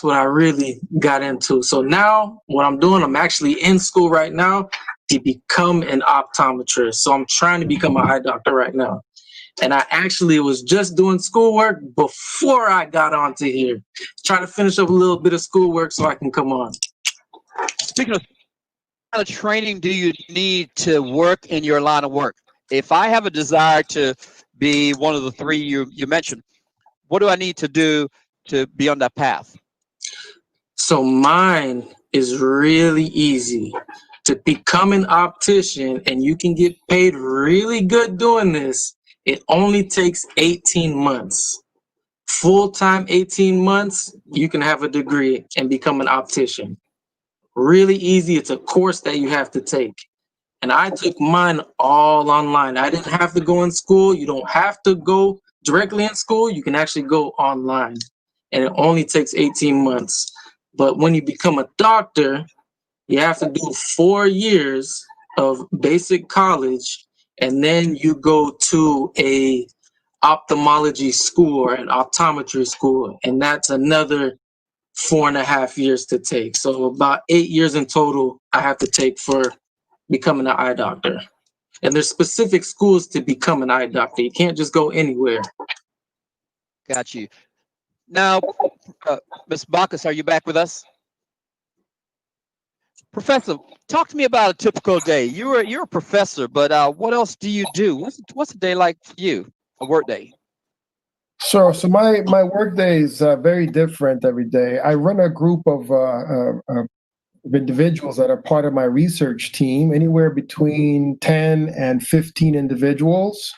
what I really got into. So now what I'm doing, I'm actually in school right now to become an optometrist. So I'm trying to become an eye doctor right now. And I actually was just doing schoolwork before I got onto here. Trying to finish up a little bit of schoolwork so I can come on. Speaking of, what kind of training do you need to work in your line of work? If I have a desire to be one of the three you mentioned, what do I need to do to be on that path? So mine is really easy. To become an optician, and you can get paid really good doing this, it only takes 18 months. Full-time 18 months, you can have a degree and become an optician. Really easy. It's a course that you have to take. And I took mine all online. I didn't have to go in school. You don't have to go directly in school. You can actually go online. And it only takes 18 months. But when you become a doctor, you have to do 4 years of basic college, and then you go to a ophthalmology school or an optometry school, and that's another 4.5 years to take. So about 8 years in total I have to take for becoming an eye doctor. And there's specific schools to become an eye doctor. You can't just go anywhere. Got you. Now, Ms. Bacchus, are you back with us? Professor, talk to me about a typical day. You're a professor, but what else do you do? What's a day like for you, a work day? Sure. So my work day is very different every day. I run a group of individuals that are part of my research team, anywhere between 10 and 15 individuals.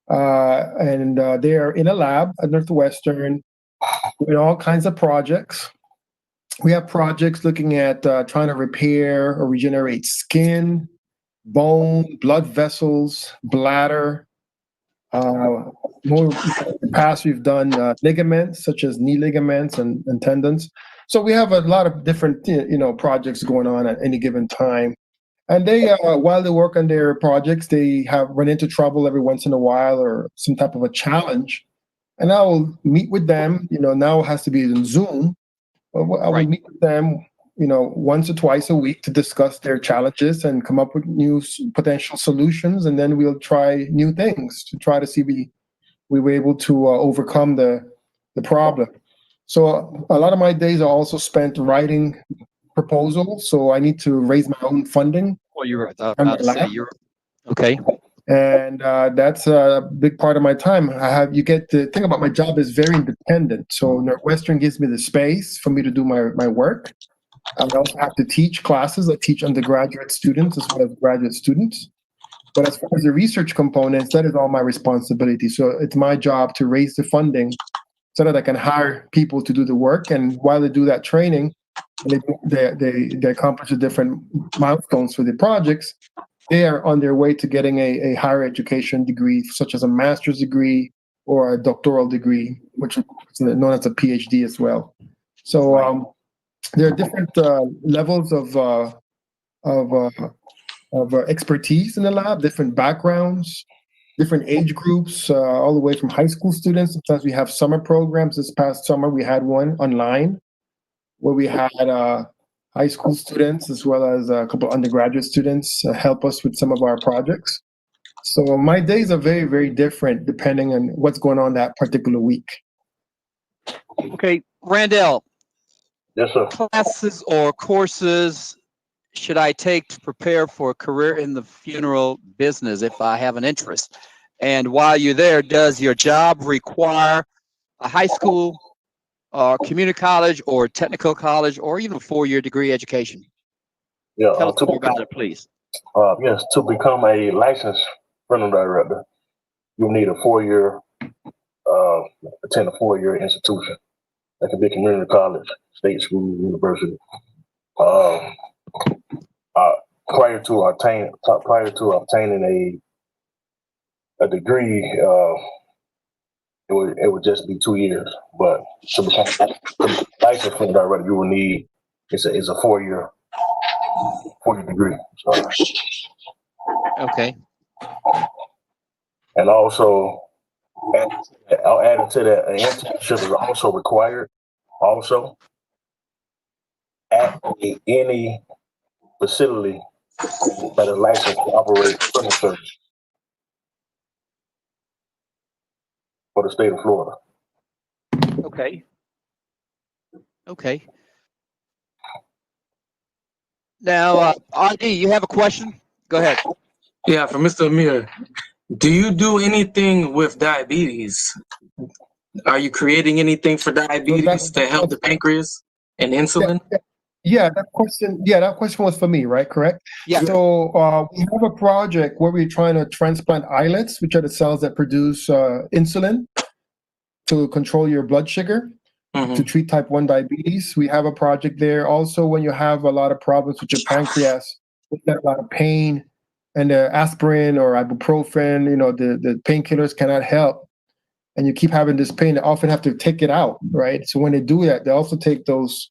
And they are in a lab at Northwestern with all kinds of projects. We have projects looking at trying to repair or regenerate skin, bone, blood vessels, bladder. More in the past, we've done ligaments, such as knee ligaments and tendons. So we have a lot of different, projects going on at any given time. And they, while they work on their projects, they have run into trouble every once in a while or some type of a challenge. And I will meet with them. Now it has to be in Zoom. I will meet with them, once or twice a week to discuss their challenges and come up with new potential solutions. And then we'll try new things to try to see we were able to overcome the problem. So a lot of my days are also spent writing proposals. So I need to raise my own funding. Well, you're about to say you're okay. And that's a big part of my time. You get to think about my job is very independent. So Northwestern gives me the space for me to do my work. I also have to teach classes. I teach undergraduate students as well as graduate students. But as far as the research components, that is all my responsibility. So it's my job to raise the funding so that I can hire people to do the work. And while they do that training, they accomplish the different milestones for the projects. They are on their way to getting a higher education degree, such as a master's degree or a doctoral degree, which is known as a PhD as well. So there are different levels of expertise in the lab, different backgrounds, different age groups, all the way from high school students. Sometimes we have summer programs. This past summer, we had one online where we had high school students as well as a couple of undergraduate students help us with some of our projects. So my days are very, very different depending on what's going on that particular week. Okay, Randall. Yes, sir. Classes or courses should I take to prepare for a career in the funeral business if I have an interest? And while you're there, does your job require a high school, community college, or technical college, or even a 4-year degree education? Yeah, Tell us more about it, please. Yes, to become a licensed funeral director, you'll need a 4-year, attend a 4-year institution. That could be community college, state school, university. Prior to obtaining a degree, it would just be 2 years. But to become a licensed funeral director, you will need it's a 4-year degree. So. Okay. And also, I'll add to that, an internship is also required. Also, at any facility that is licensed to operate funeral service for the state of Florida. Okay. Okay. Now, RD, you have a question? Go ahead. Yeah, for Mr. Amir. Do you do anything with diabetes? Are you creating anything for diabetes to help the pancreas and insulin? Yeah, that question was for me, right? Correct? Yeah. So we have a project where we're trying to transplant islets, which are the cells that produce insulin to control your blood sugar, to treat type 1 diabetes. We have a project there. Also, when you have a lot of problems with your pancreas, you get a lot of pain, and the aspirin or ibuprofen, the painkillers cannot help, and you keep having this pain, they often have to take it out, right? So when they do that, they also take those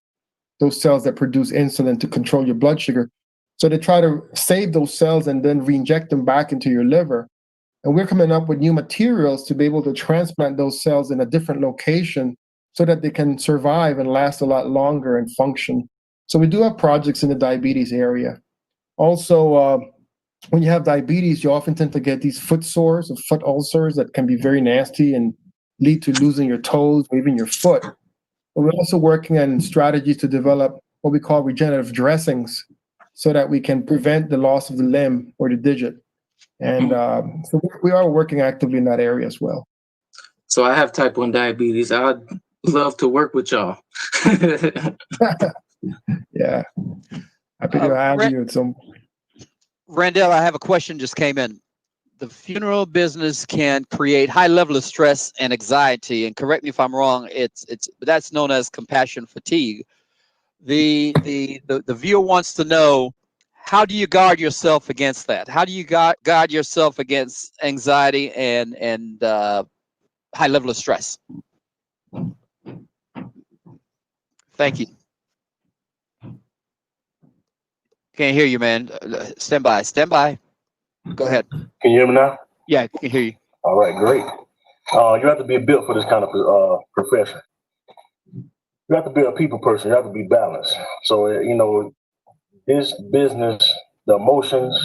cells that produce insulin to control your blood sugar. So they try to save those cells and then re-inject them back into your liver. And we're coming up with new materials to be able to transplant those cells in a different location so that they can survive and last a lot longer and function. So we do have projects in the diabetes area. Also, when you have diabetes, you often tend to get these foot sores or foot ulcers that can be very nasty and lead to losing your toes or even your foot. But we're also working on strategies to develop what we call regenerative dressings so that we can prevent the loss of the limb or the digit. And so we are working actively in that area as well. So I have type 1 diabetes. I'd love to work with y'all. Yeah. Happy to have you at some point. Randall, I have a question just came in. The funeral business can create high level of stress and anxiety, and correct me if I'm wrong, that's known as compassion fatigue. The viewer wants to know, how do you guard yourself against that? How do you guard yourself against anxiety and high level of stress? Thank you. Can't hear you, man. Stand by. Go ahead. Can you hear me now? Yeah, I can hear you. All right, great. You have to be built for this kind of profession. You have to be a people person. You have to be balanced. So, this business, the emotions,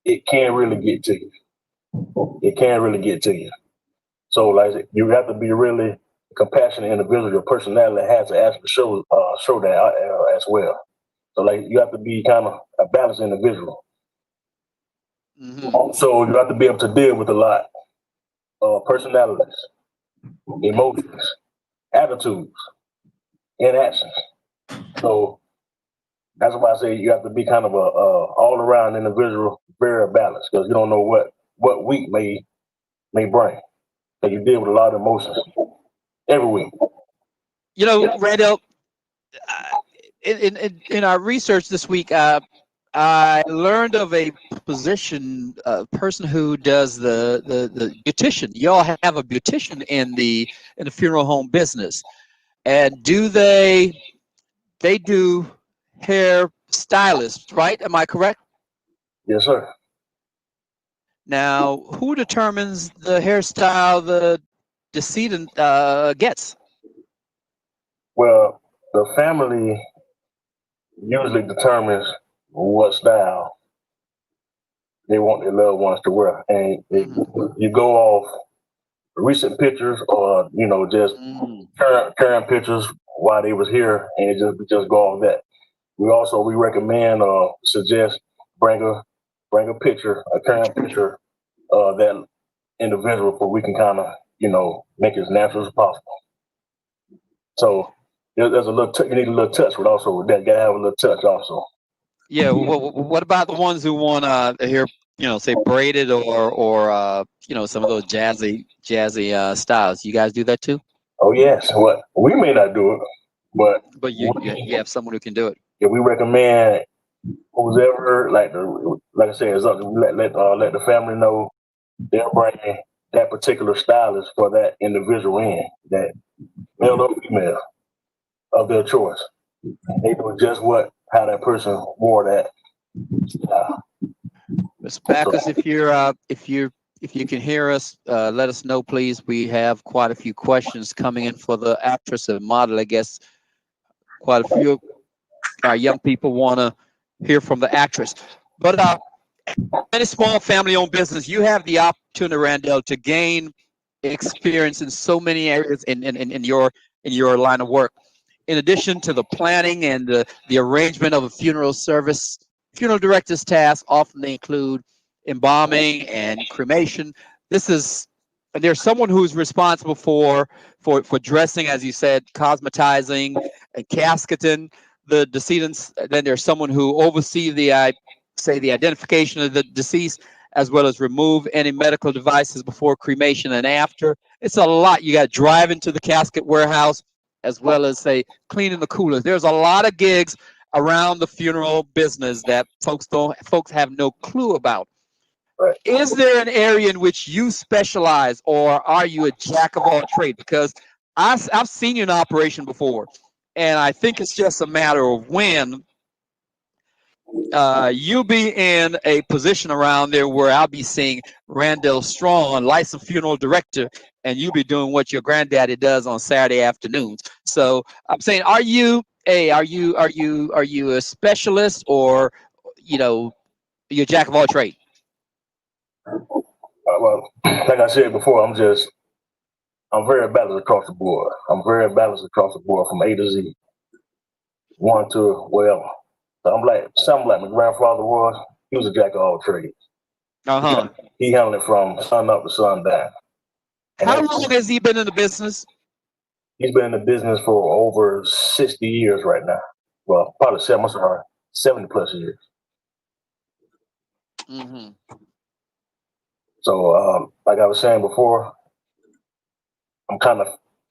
it can't really get to you. It can't really get to you. So, like, you have to be really compassionate individual. Your personality has to actually show that as well. So, like, you have to be kind of a balanced individual. Also, you have to be able to deal with a lot of personalities, emotions, attitudes, and actions. So that's why I say you have to be kind of a all-around individual, very balanced, because you don't know what week may bring. So you deal with a lot of emotions every week. Randall, in our research this week, I learned of a person who does the beautician. Y'all have a beautician in the funeral home business, and they do hair stylists, right? Am I correct? Yes, sir. Now, who determines the hairstyle the decedent gets? Well, the family usually determines what style they want their loved ones to wear. And you go off recent pictures or, you know, just current pictures while they was here, and we just go off that. We recommend or suggest bring a picture, a current picture of that individual, so we can kind of, you know, make it as natural as possible. So there's a little you need a little touch with that. You gotta have a little touch also. Yeah. What about the ones who want to hear, you know, say braided or you know, some of those jazzy styles? You guys do that too? Oh yes. What we may not do it, but you have someone who can do it. Yeah, we recommend who's ever like I said, it's up to let the family know they're bringing that particular stylist for that individual in, that male or female of their choice. They know just how that person wore that style. Ms. Backus, if you can hear us, let us know, please. We have quite a few questions coming in for the actress and model. I guess quite a few our young people want to hear from the actress. But any small family-owned business, you have the opportunity, Randell, to gain experience in so many areas in your line of work. In addition to the planning and the arrangement of a funeral service, funeral director's tasks often include embalming and cremation. There's someone who's responsible for dressing, as you said, cosmetizing and casketing the decedents. Then there's someone who oversees the identification of the deceased, as well as remove any medical devices before cremation and after. It's a lot. You got to drive into the casket warehouse, as well as cleaning the coolers. There's a lot of gigs around the funeral business that folks have no clue about. Right. Is there an area in which you specialize, or are you a jack of all trades? Because I've seen you in operation before, and I think it's just a matter of when you'll be in a position around there where I'll be seeing Randell Strong, licensed funeral director, and you'll be doing what your granddaddy does on Saturday afternoons. So I'm saying, are you a specialist, or you're a jack of all trades? Well, like I said before, I'm very balanced across the board. I'm very balanced across the board from A to Z, one to whatever. So I'm something like my grandfather was. He was a jack of all trades. He handled it from sun up to sundown. How long has he been in the business? He's been in the business for over 60 years right now. Well, probably 70 plus years. Mm-hmm. So, like I was saying before, I'm kind of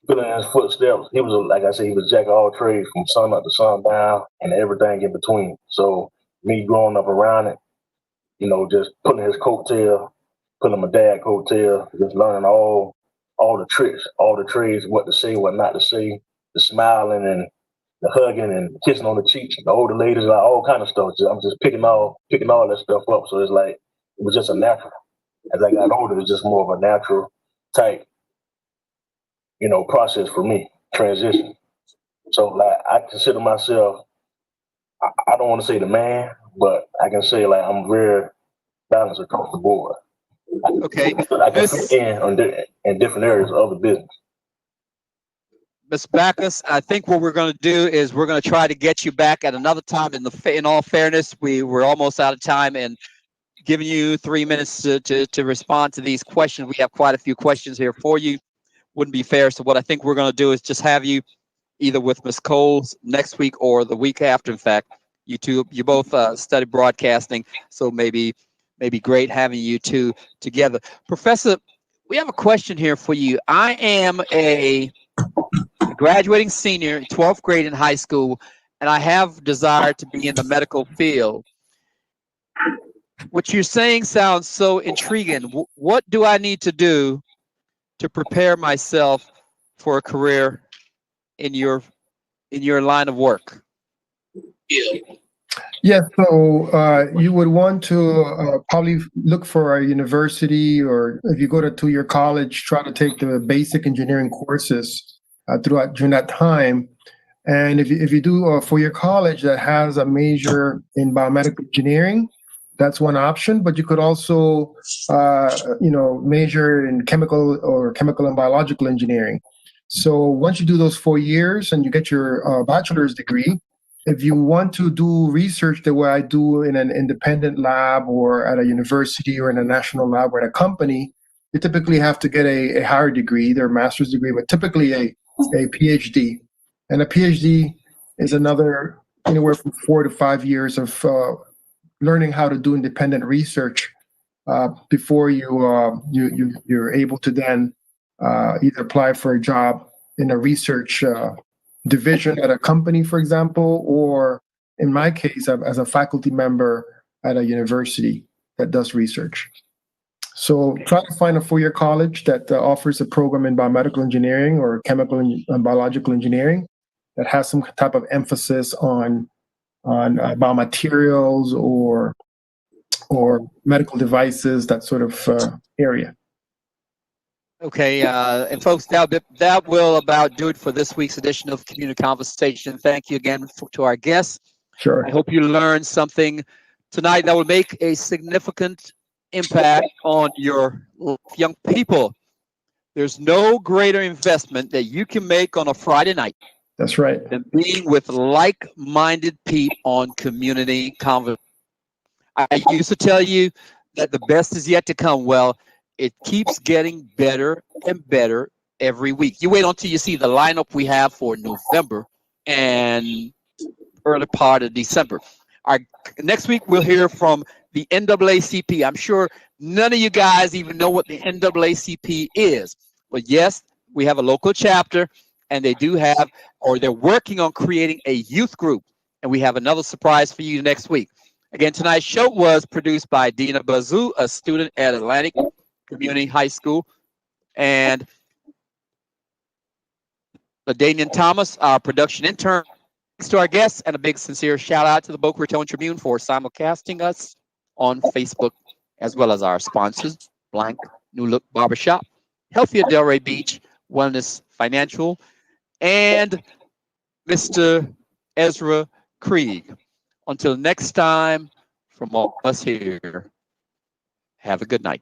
filling his footsteps. He was, like I said, he was jack of all trades from sun up to sundown and everything in between. So me growing up around it, just putting his coattail, putting my dad coattail, just learning all the tricks, all the trades, what to say, what not to say, the smiling and the hugging and kissing on the cheeks, the older ladies, like all kind of stuff. I'm just picking all that stuff up. So it's like, it was just a natural. As I got older, it was just more of a natural type, process for me, transition. So like, I consider myself, I don't want to say the man, but I can say like I'm very balanced across the board. Okay. I can fit in different areas of the business. Ms. Backus, I think what we're going to do is we're going to try to get you back at another time. In all fairness, we're almost out of time, and giving you 3 minutes to respond to these questions. We have quite a few questions here for you. Wouldn't be fair. So what I think we're going to do is just have you either with Ms. Coles next week or the week after. In fact, you both study broadcasting, so maybe great having you two together. Professor, we have a question here for you. I am a graduating senior in 12th grade in high school, and I have desire to be in the medical field. What you're saying sounds so intriguing. What do I need to do to prepare myself for a career in your line of work? Yeah, so you would want to probably look for a university, or if you go to two-year college, try to take the basic engineering courses during that time. And if you do a four-year college that has a major in biomedical engineering, That's one option, but you could also, major in chemical and biological engineering. So once you do those 4 years and you get your bachelor's degree, if you want to do research the way I do in an independent lab or at a university or in a national lab or at a company, you typically have to get a higher degree, either a master's degree, but typically a PhD. And a PhD is another anywhere from 4 to 5 years of learning how to do independent research before you're able to then either apply for a job in a research division at a company, for example, or in my case, as a faculty member at a university that does research. So try to find a 4-year college that offers a program in biomedical engineering or chemical and biological engineering that has some type of emphasis on biomaterials or medical devices, that sort of area. Okay, and folks, that will about do it for this week's edition of Community Conversation. Thank you again to our guests. Sure. I hope you learned something tonight that will make a significant impact on your young people. There's no greater investment that you can make on a Friday night. That's right. Than being with like-minded people on community conversation. I used to tell you that the best is yet to come. Well, it keeps getting better and better every week. You wait until you see the lineup we have for November and early part of December. Next week, we'll hear from the NAACP. I'm sure none of you guys even know what the NAACP is. But yes, we have a local chapter, and they do have, or they're working on creating a youth group. And we have another surprise for you next week. Again, tonight's show was produced by Dina Bazoo, a student at Atlantic Community High School, and LaDanian Thomas, our production intern. Thanks to our guests, and a big sincere shout out to the Boca Raton Tribune for simulcasting us on Facebook, as well as our sponsors, Blank New Look Barbershop, Healthier Delray Beach, Wellness Financial, and Mr. Ezra Krieg. Until next time, from all of us here, have a good night.